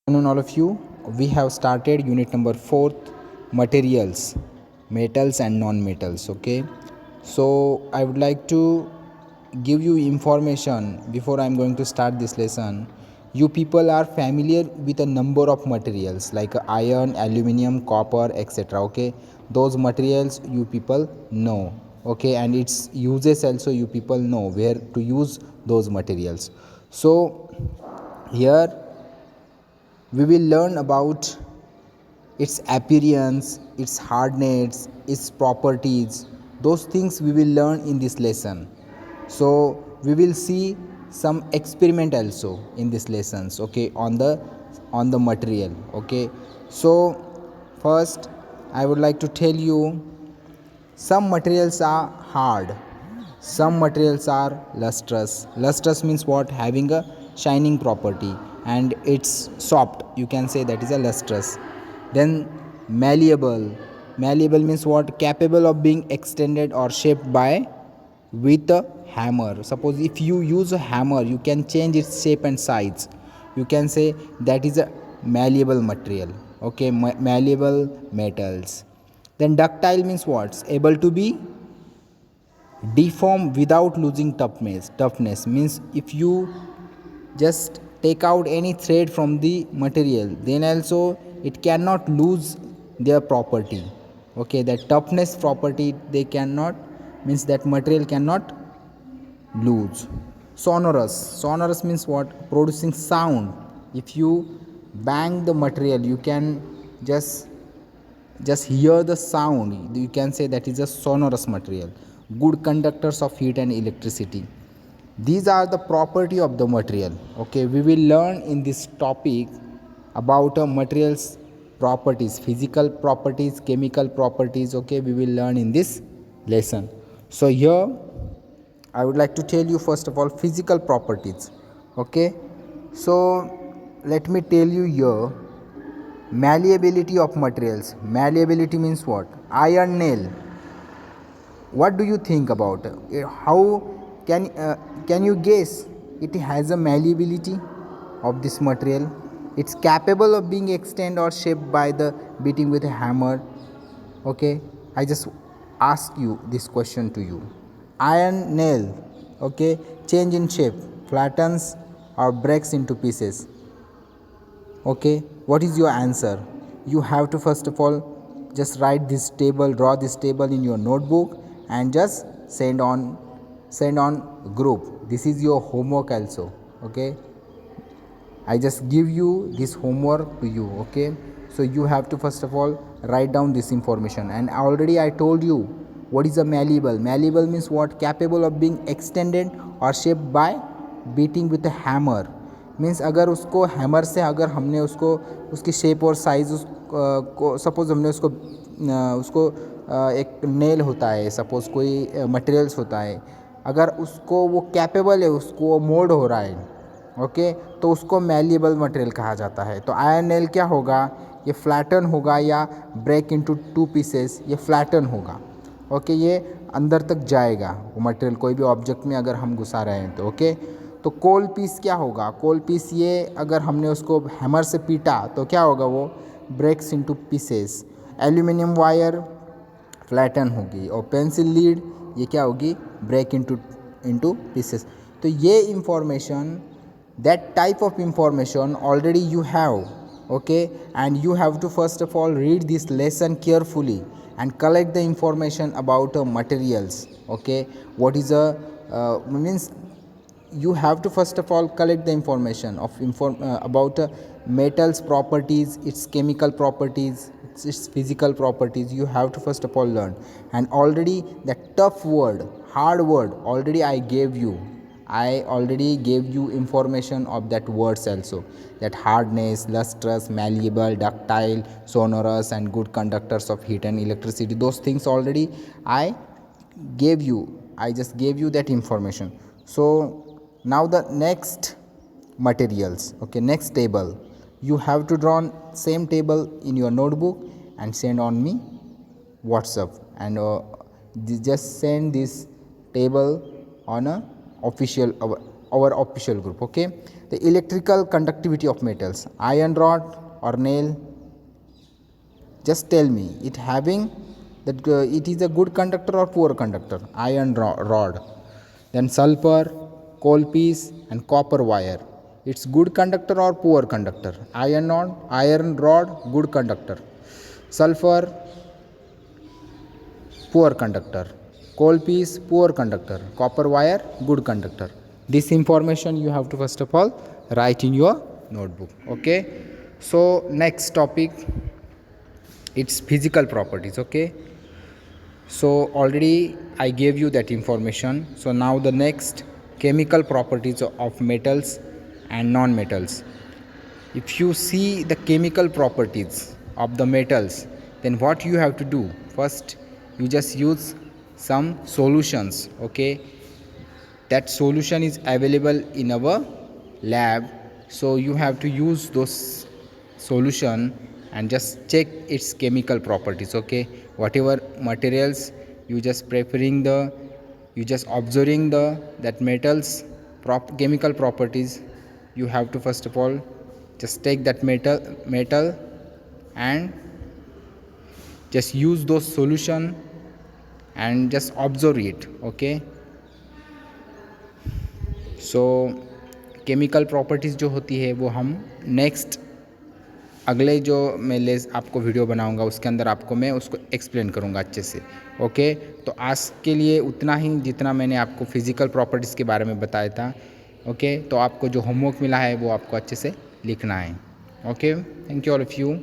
Afternoon, all of you. We have started unit number 4th, materials, metals and non-metals. Okay, so I would like to give you information before I'm going to start this lesson. You people are familiar with a number of materials like iron, aluminium, copper, etc. Okay, those materials you people know. Okay, and its uses also you people know where to use those materials. So here we will learn about its appearance, its hardness, its properties. Those things we will learn in this lesson. So we will see some experiment also in these lessons, okay, on the material. Okay, so first I would like to tell you some materials are hard, some materials are lustrous. Lustrous means what? Having a shining property, and it's soft. You can say that is a lustrous. Then malleable. Malleable means what? Capable of being extended or shaped by with a hammer. Suppose if you use a hammer, you can change its shape and size. You can say that is a malleable material. Okay, malleable metals. Then ductile means what? Able to be deform without losing toughness means if you just take out any thread from the material, then also it cannot lose their property. Okay, that toughness property they cannot, means that material cannot lose. Sonorous means what? Producing sound. If you bang the material, you can just hear the sound. You can say that is a sonorous material. Good conductors of heat and electricity. These are the property of the material. Okay, we will learn in this topic about a material's properties, physical properties, chemical properties. Okay, we will learn in this lesson. So here I would like to tell you first of all physical properties. Okay, so let me tell you here. Malleability of materials. Malleability means what? Iron nail. What do you think about it? How can you guess it has a malleability of this material? It's capable of being extended or shaped by the beating with a hammer. Okay, I just ask you this question to you. Iron nail. Okay, change in shape, flattens or breaks into pieces. Okay, what is your answer? You have to first of all just write this table, draw this table in your notebook, and just send on group. This is your homework also. Okay, I just give you this homework to you. Okay, so you have to first of all write down this information. And already I told you what is a malleable. Malleable means what? Capable of being extended or shaped by beating with a hammer. Means अगर उसको hammer से अगर हमने उसको उसकी shape और size को suppose हमने उसको एक नेल होता है, सपोज़ कोई मटेरियल्स होता है, अगर उसको वो कैपेबल है, उसको मोल्ड हो रहा है, ओके, तो उसको मैलिएबल मटेरियल कहा जाता है. तो आयरन नेल क्या होगा? ये फ्लैटन होगा या ब्रेक इनटू 2 पीसेस, ये फ्लैटन होगा. ओके, ये अंदर तक जाएगा वो मटेरियल, कोई भी ऑब्जेक्ट में अगर हम घुसा रहे हैं तो. ओके, तो कोल पीस क्या होगा? कोल पीस ये अगर हमने उसको हैमर से पीटा तो क्या होगा? वो breaks into pieces. Aluminium wire flatten होगी, और पेंसिल लीड ये क्या होगी? Break into pieces. तो ये information, that type of information already you have. Okay, and you have to first of all read this lesson carefully and collect the information about materials. Okay, what is a means you have to first of all collect the information of about metals properties, its chemical properties, its physical properties. You have to first of all learn. And already the tough word, hard word, already I already gave you information of that words also, that hardness, lustrous, malleable, ductile, sonorous, and good conductors of heat and electricity. Those things already I gave you. I just gave you that information. So now the next materials. Okay, next table. You have to draw same table in your notebook and send on me WhatsApp, and just send this table on a official our official group. Okay, The electrical conductivity of metals, iron rod or nail, just tell me, it having that it is a good conductor or poor conductor? Iron rod. Then sulfur, coal piece and copper wire, it's good conductor or poor conductor? Iron rod good conductor, sulfur poor conductor, coal piece poor conductor, copper wire good conductor. This information you have to first of all write in your notebook. Okay, so next topic, its physical properties. Okay, so already I gave you that information. So now the next, chemical properties of metals and non-metals. If you see the chemical properties of the metals, then what you have to do first, you just use some solutions. Okay, that solution is available in our lab, so you have to use those solution and just check its chemical properties. Okay, whatever materials you just preferring the, you just observing the that metals chemical properties, you have to first of all just take that metal and just use those solution and just observe it. Okay, so chemical properties जो होती है वो हम next अगले जो मैं आपको video बनाऊंगा उसके अंदर आपको मैं उसको एक्सप्लेन करूंगा अच्छे से. ओके, तो आज के लिए उतना ही जितना मैंने आपको फिज़िकल प्रॉपर्टीज़ के बारे में बताया था. ओके, तो आपको जो होमवर्क मिला है वो आपको अच्छे से लिखना है. Okay, thank you all of you.